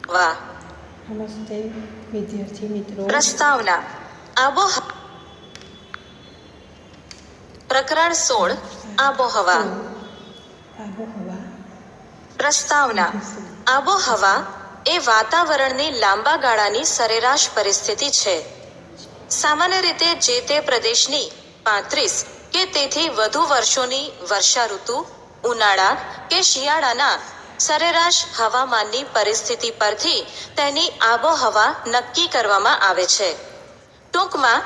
વાહ. નમસ્તે વિદ્યાર્થી મિત્રો. પ્રસ્તાવના. પ્રકરણ 16 આબોહવા. આબોહવા. પ્રસ્તાવના. આબોહવા એ વાતાવરણની લાંબા ગાળાની સરેરાશ પરિસ્થિતિ છે. સામાન્ય રીતે જે તે પ્રદેશની 35 કે તેથી વધુ વર્ષોની વર્ષા ઋતુ, ઉનાળા કે શિયાળાના સરેરાશ હવામાનની પરિસ્થિતિ પરથી તેની આબોહવા નક્કી કરવામાં આવે છે. ટૂંકમાં,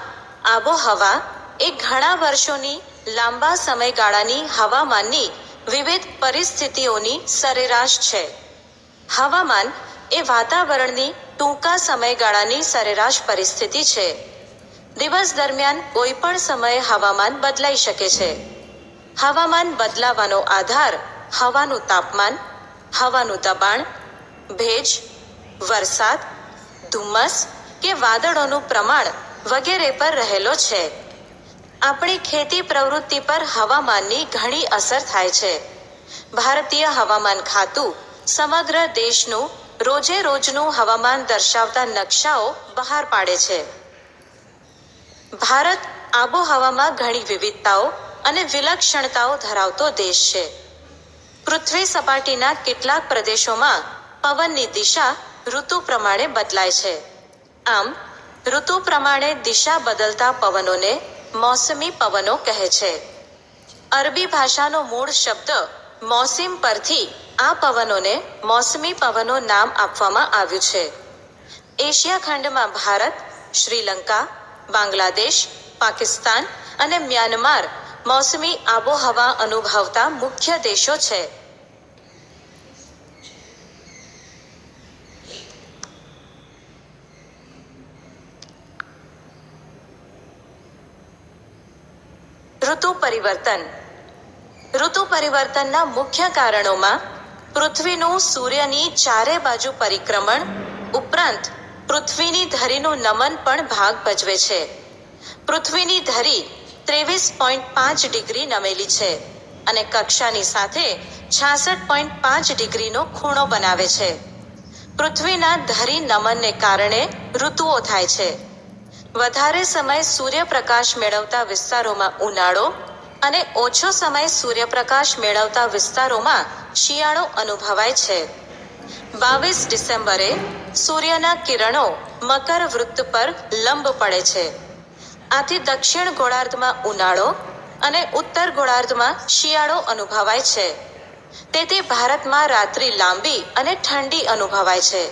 આબોહવા એ ઘણા વર્ષોની લાંબા સમયગાળાની હવામાનની વિવિધ પરિસ્થિતિઓની સરેરાશ છે. હવામાન એ વાતાવરણની ટૂંકા સમયગાળાની સરેરાશ પરિસ્થિતિ છે. દિવસ દરમિયાન કોઈ પણ સમયે હવામાન બદલાઈ શકે છે. હવામાન બદલાવાનો આધાર હવાનું તાપમાન, હવાનું દબાણ, ભેજ, વરસાદ, ધુમ્મસ કે વાદળોનું પ્રમાણ વગેરે પર રહેલો છે. આપણી ખેતી પ્રવૃત્તિ પર હવામાનની ઘણી અસર થાય છે. ભારતીય હવામાન ખાતું સમગ્ર દેશનું રોજે રોજનું હવામાન દર્શાવતા નકશાઓ બહાર પાડે છે. ભારત આબોહવામાં ઘણી વિવિધતાઓ અને વિલક્ષણતાઓ ધરાવતો દેશ છે. પૃથ્વી સપાટીના કેટલાક પ્રદેશોમાં પવનની દિશા ઋતુ પ્રમાણે બદલાય છે. આમ, ઋતુ પ્રમાણે દિશા બદલતા પવનોને મોસમી પવનો કહે છે. અરબી ભાષાનો મૂળ શબ્દ મોસિમ પરથી આ પવનોને મોસમી પવનો નામ આપવામાં આવ્યું છે. એશિયા ખંડમાં ભારત, શ્રીલંકા, બાંગ્લાદેશ, પાકિસ્તાન અને મ્યાનમાર મોસમી આબોહવા અનુભવતા મુખ્ય દેશો છે. ઋતુ પરિવર્તન. ઋતુ પરિવર્તનના મુખ્ય કારણોમાં પૃથ્વીનું સૂર્યની ચારે બાજુ પરિક્રમણ ઉપરાંત પૃથ્વીની ધરીનું નમન પણ ભાગ ભજવે છે. પૃથ્વીની ધરી 23.5 ડિગ્રી નમેલી છે અને કક્ષાની સાથે 66.5 ડિગ્રીનો ખૂણો બનાવે છે. પૃથ્વીના ધરી નમનને કારણે ઋતુઓ થાય છે. વધારે સમય સૂર્યપ્રકાશ મેળવતા વિસ્તારોમાં ઉનાળો અને ઓછો સમય સૂર્યપ્રકાશ મેળવતા વિસ્તારોમાં શિયાળો અનુભવાય છે. 22 ડિસેમ્બરે સૂર્યના કિરણો મકર વૃત્ત પર લંબ પડે છે. આથી દક્ષિણ ગોળાર્ધમાં ઉનાળો અને ઉત્તર ગોળાર્ધમાં શિયાળો અનુભવાય છે. તેથી ભારતમાં રાત્રિ લાંબી અને ઠંડી અનુભવાય છે.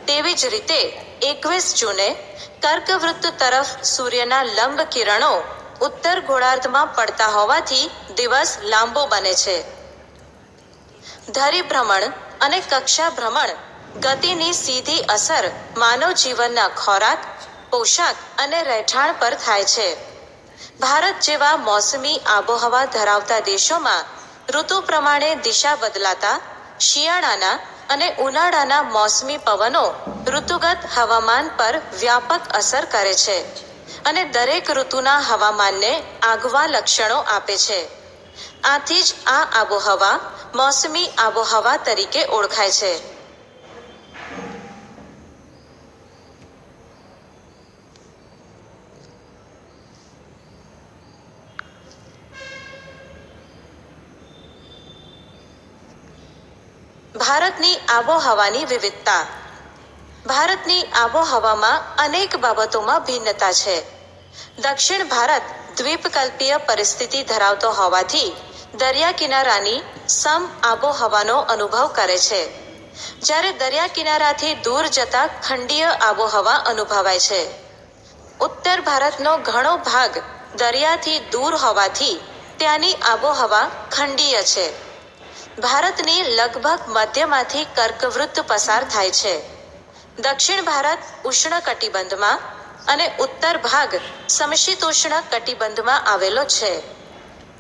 તેવી જ રીતે 21 જૂને કર્કવૃત્ત તરફ સૂર્યના લંબ કિરણો ઉત્તર ગોળાર્ધમાં પડતા હોવાથી દિવસ લાંબો બને છે. ધરી ભ્રમણ અને કક્ષા ભ્રમણ ગતિની સીધી અસર માનવ જીવનના ખોરાક, પોશાક અને રહેઠાણ પર થાય છે. ભારત જેવા મોસમી આબોહવા ધરાવતા દેશોમાં ઋતુ પ્રમાણે દિશા બદલાતા શિયાળાના અને ઉનાળાના મોસમી પવનો ઋતુગત હવામાન પર વ્યાપક અસર કરે છે અને દરેક ઋતુના હવામાનને આગવા લક્ષણો આપે છે. આથી જ આ આબોહવા મોસમી આબોહવા તરીકે ઓળખાય છે. ભારતની આબોહવાની વિવિધતા. ભારતની આબોહવામાં અનેક બાબતોમાં ભિન્નતા છે. દક્ષિણ ભારત દ્વીપકલ્પીય પરિસ્થિતિ ધરાવતો હોવાથી દરિયા કિનારાની સમ આબોહવાનો અનુભવ કરે છે, જ્યારે દરિયા કિનારાથી દૂર જતા ખંડીય આબોહવા અનુભવાય છે. ઉત્તર ભારતનો ઘણો ભાગ દરિયાથી દૂર હોવાથી ત્યાંની આબોહવા ખંડીય છે. ભારતની લગભગ મધ્યમાંથી કર્કવૃત્ત પસાર થાય છે. દક્ષિણ ભારત ઉષ્ણકટિબંધમાં અને ઉત્તર ભાગ સમશીતોષ્ણ કટિબંધમાં આવેલો છે.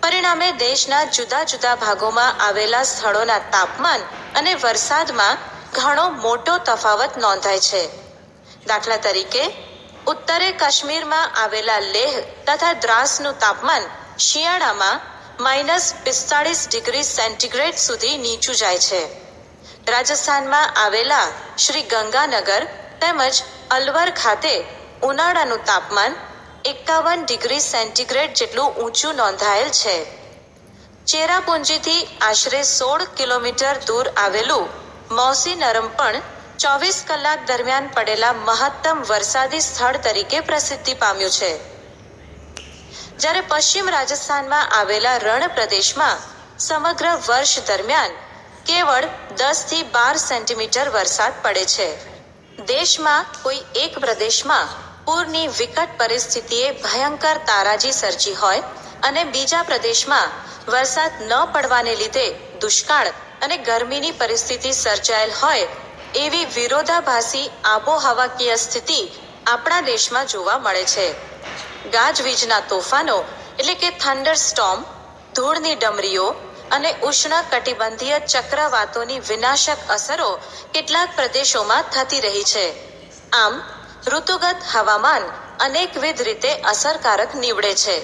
પરિણામે દેશના જુદા જુદા ભાગોમાં આવેલા સ્થળોના તાપમાન અને વરસાદમાં ઘણો મોટો તફાવત નોંધાય છે. દાખલા તરીકે, ઉત્તરે કાશ્મીરમાં આવેલા લેહ તથા દ્રાસનું તાપમાન શિયાળામાં -45 ડિગ્રી સેન્ટીગ્રેડ સુધી નીચું જાય છે. રાજસ્થાનમાં આવેલા શ્રી ગંગાનગર તેમજ અલવર ખાતે ઉનાળાનું તાપમાન 51 ડિગ્રી સેન્ટીગ્રેડ જેટલું ઊંચું નોંધાયેલ છે. ચેરાપુંજીથી આશરે 16 કિલોમીટર દૂર આવેલું મૌસીનરમ પણ 24 કલાક દરમિયાન પડેલા મહત્તમ વરસાદી સ્થળ તરીકે પ્રસિદ્ધિ પામ્યું છે. જ્યારે પશ્ચિમ રાજસ્થાનમાં આવેલા રણ પ્રદેશમાં સમગ્ર વર્ષ દરમિયાન કેવળ 10 થી 12 સેન્ટીમીટર વરસાદ પડે છે. દેશમાં કોઈ એક પ્રદેશમાં પૂરની વિકટ પરિસ્થિતિએ ભયંકર તારાજી સર્જી હોય અને બીજા પ્રદેશમાં વરસાદ ન પડવાને લીધે દુષ્કાળ અને ગરમીની પરિસ્થિતિ સર્જાયેલ હોય એવી વિરોધાભાસી આબોહવાકીય સ્થિતિ આપણા દેશમાં જોવા મળે છે. ગાજવીજના તોફાનો એટલે કે થંડર સ્ટોર્મ, ધૂળની ડમરીઓ અને ઉષ્ણ કટિબંધીય ચક્રવાતોની વિનાશક અસરો કેટલાક પ્રદેશોમાં થતી રહી છે. આમ ઋતુગત હવામાન અનેકવિધ રીતે અસરકારક નીવડે છે.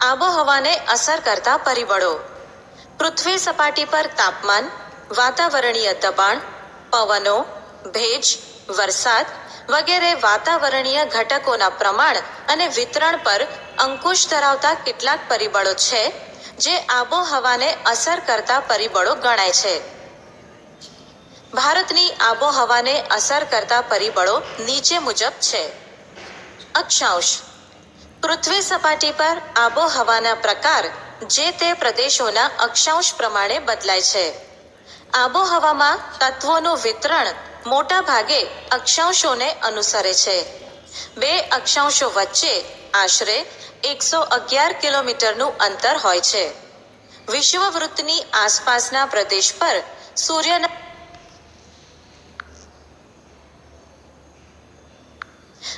આબોહવાને અસર કરતા પરિબળો. પૃથ્વી સપાટી પર તાપમાન, વાતાવરણીય દબાણ, પવનો, ભેજ, વરસાદ વગેરે વાતાવરણીય ઘટકોના પ્રમાણ અને વિતરણ પર અંકુશ ધરાવતા કેટલાક પરિબળો છે જે આબોહવાને અસર કરતા પરિબળો ગણાય છે. ભારતની આબોહવાને અસર કરતા પરિબળો નીચે મુજબ છે. અક્ષાંશ. પૃથ્વી સપાટી પર આબોહવાના પ્રકાર જે તે પ્રદેશોના અક્ષાંશ પ્રમાણે બદલાય છે. આબોહવામાં તત્વોનું વિતરણ મોટા ભાગે અક્ષાંશોને અનુસરે છે. બે અક્ષાંશો વચ્ચે આશરે 111 કિલોમીટરનું અંતર હોય છે. વિષુવવૃત્તની આસપાસના પ્રદેશ પર સૂર્યના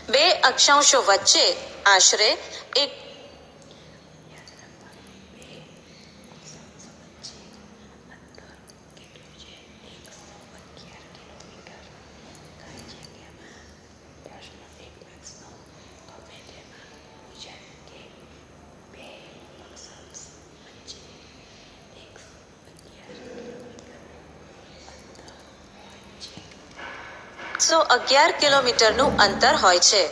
બે અક્ષાંશો વચ્ચે આશરે એક કિલોમીટરનું અંતર હોય છે.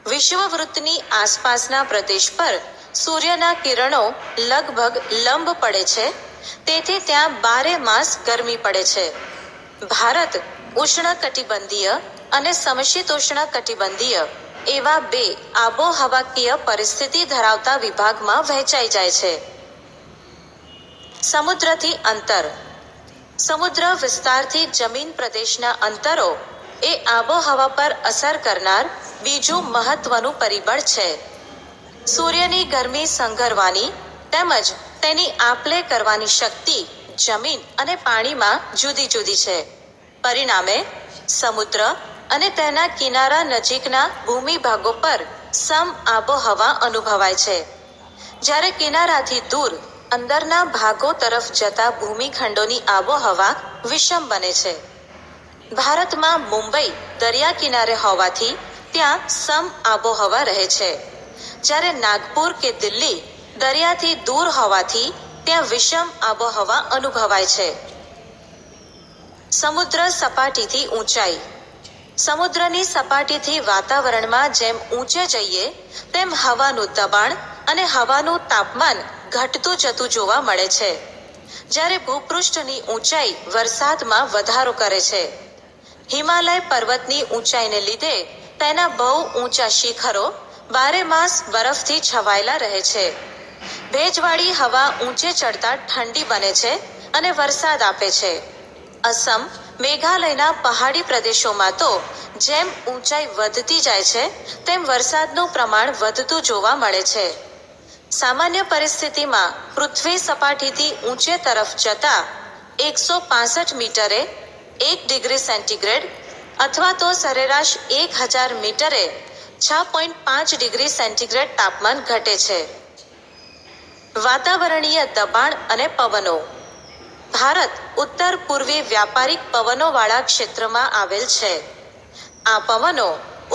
વિષુવવૃત્તની આસપાસના પ્રદેશ પર સૂર્યના કિરણો લગભગ લંબ પડે છે, તેથી ત્યાં 12 માસ ગરમી પડે છે. ભારત ઉષ્ણકટિબંધીય અને સમશીતોષ્ણ કટિબંધીય એવા બે આબોહવાકીય પરિસ્થિતિ ધરાવતા વિભાગમાં વહેંચાઈ જાય છે. સમુદ્રથી અંતર. સમુદ્ર વિસ્તારથી જમીન પ્રદેશના અંતરો એ આબોહવા પર અસર કરનાર બીજું મહત્વનું પરિબળ છે. સૂર્યની ગરમી સંઘરવાની તેમજ તેની આપ-લે કરવાની શક્તિ જમીન અને પાણીમાં જુદી જુદી છે. પરિણામે સમુદ્ર અને તેના કિનારા નજીકના ભૂમિભાગો પર સમ આબોહવા અનુભવાય છે, જ્યારે કિનારાથી દૂર અંદરના ભાગો તરફ જતા ભૂમિખંડોની આબોહવા વિષમ બને છે. ભારતમાં મુંબઈ દરિયા કિનારે હોવાથી ત્યાં સમ આબોહવા રહે છે, જ્યારે નાગપુર કે દિલ્હી દરિયાથી દૂર હોવાથી ત્યાં વિષમ આબોહવા અનુભવાય છે. સમુદ્ર સપાટીથી ઊંચાઈ. સમુદ્રની સપાટીથી વાતાવરણમાં જેમ ઊંચે જઈએ તેમ હવાનું દબાણ અને હવાનું તાપમાન ઘટતું જતું જોવા મળે છે, જ્યારે ભૂપૃષ્ઠની ઊંચાઈ વરસાદમાં વધારો કરે છે. હિમાલય પર્વતની ઊંચાઈને લીધે તેના બહુ ઊંચા શિખરો 12 માસ બરફથી છવાયેલા રહે છે. ભેજવાળી હવા ઊંચે ચડતા ઠંડી બને છે અને વરસાદ આપે છે. અસમ, મેઘાલયના પહાડી પ્રદેશોમાં તો જેમ ઊંચાઈ વધતી જાય છે તેમ વરસાદનું પ્રમાણ વધતું જોવા મળે છે. સામાન્ય પરિસ્થિતિમાં પૃથ્વી સપાટીથી ઊંચે તરફ જતા 165 મીટરે 1 ડિગ્રી સેન્ટીગ્રેડ અથવા તો સરેરાશ 1000 મીટરે 6.5 ડિગ્રી સેન્ટીગ્રેડ તાપમાન ઘટે છે. વાતાવરણીય દબાણ અને પવનો. ભારત ઉત્તર પૂર્વી વ્યાપારિક પવનોવાળા ક્ષેત્રમાં આવેલ છે. આ પવનો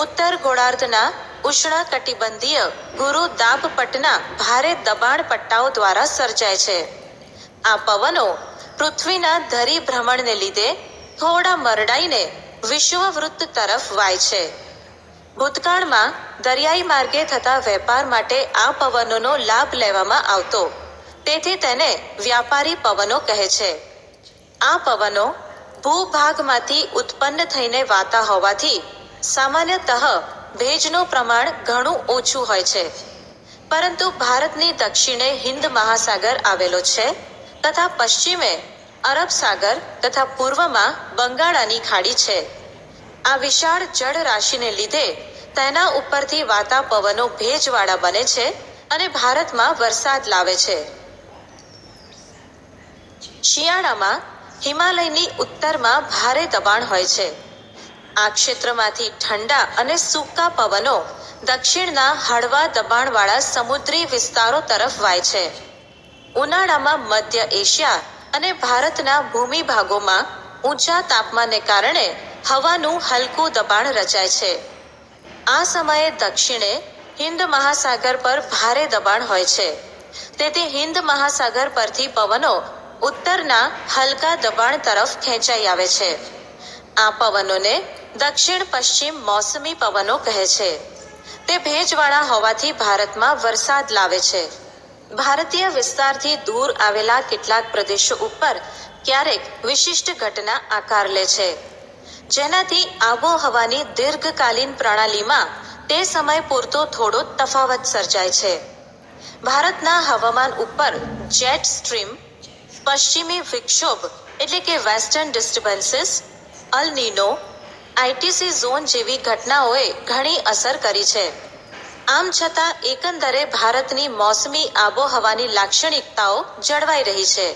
ઉત્તર ગોળાર્ધના ઉષ્ણકટિબંધીય ગુરુ દાબ પટ્ટના ભારે દબાણ પટ્ટાઓ દ્વારા સર્જાય છે. આ પવનો પૃથ્વીના ધરી ભ્રમણને લીધે થોડા મરડાઈને વિષુવવૃત્ત તરફ વાય છે. ભૂતકાળમાં દરિયાઈ માર્ગે થતા વેપાર માટે આ પવનોનો લાભ લેવામાં આવતો, તેથી તેને વ્યાપારી પવનો કહે છે. આ પવનો ભૂભાગમાંથી ઉત્પન્ન થઈને વાતા હોવાથી સામાન્યતઃ ભેજનું પ્રમાણ ઘણું ઓછું હોય છે. પરંતુ ભારતની દક્ષિણે હિન્દ મહાસાગર આવેલો છે તથા પશ્ચિમે અરબ સાગર તથા પૂર્વમાં બંગાળાની ખાડી છે. આ વિશાળ જળ રાશિને લીધે તેના ઉપરથી વાતા પવનો ભેજવાળા બને છે અને ભારતમાં વરસાદ લાવે છે. શિયાળામાં હિમાલયની ઉત્તરમાં ભારે દબાણ હોય છે. આ ક્ષેત્રમાંથી ઠંડા અને સૂકા પવનો દક્ષિણના હળવા દબાણવાળા સમુદ્રી વિસ્તારો તરફ વાય છે. ઉનાળામાં મધ્ય એશિયા અને ભારતના ભૂમિભાગોમાં ઊંચા તાપમાનને કારણે હવાનું હલકું દબાણ રચાય છે. આ સમયે દક્ષિણે હિન્દ મહાસાગર પર ભારે દબાણ હોય છે. તેથી હિન્દ મહાસાગર પરથી પવનો ઉત્તરના હલકા દબાણ તરફ ખેંચાઈ આવે છે. આ પવનોને દક્ષિણ પશ્ચિમ મોસમી પવનો કહે છે. તે ભેજવાળા હોવાથી ભારતમાં વરસાદ લાવે છે. ભારતીય વિસ્તારથી દૂર આવેલા કેટલાક પ્રદેશો ઉપર ક્યારેક વિશિષ્ટ ઘટના આકાર લે છે, જેનાથી આબોહવાની દીર્ઘકાલીન પ્રણાલીમાં તે સમય પૂરતો થોડો તફાવત સર્જાય છે. ભારતના હવામાન ઉપર જેટ સ્ટ્રીમ, પશ્ચિમી વિક્ષોભ એટલે કે વેસ્ટર્ન ડિસ્ટર્બન્સીસ, અલ નીનો, આઈટીસી ઝોન જેવી ઘટનાઓએ ઘણી અસર કરી છે. આમ છતાં એકંદરે ભારતની મોસમી આબોહવાની લાક્ષણિકતાઓ જળવાઈ રહી છે.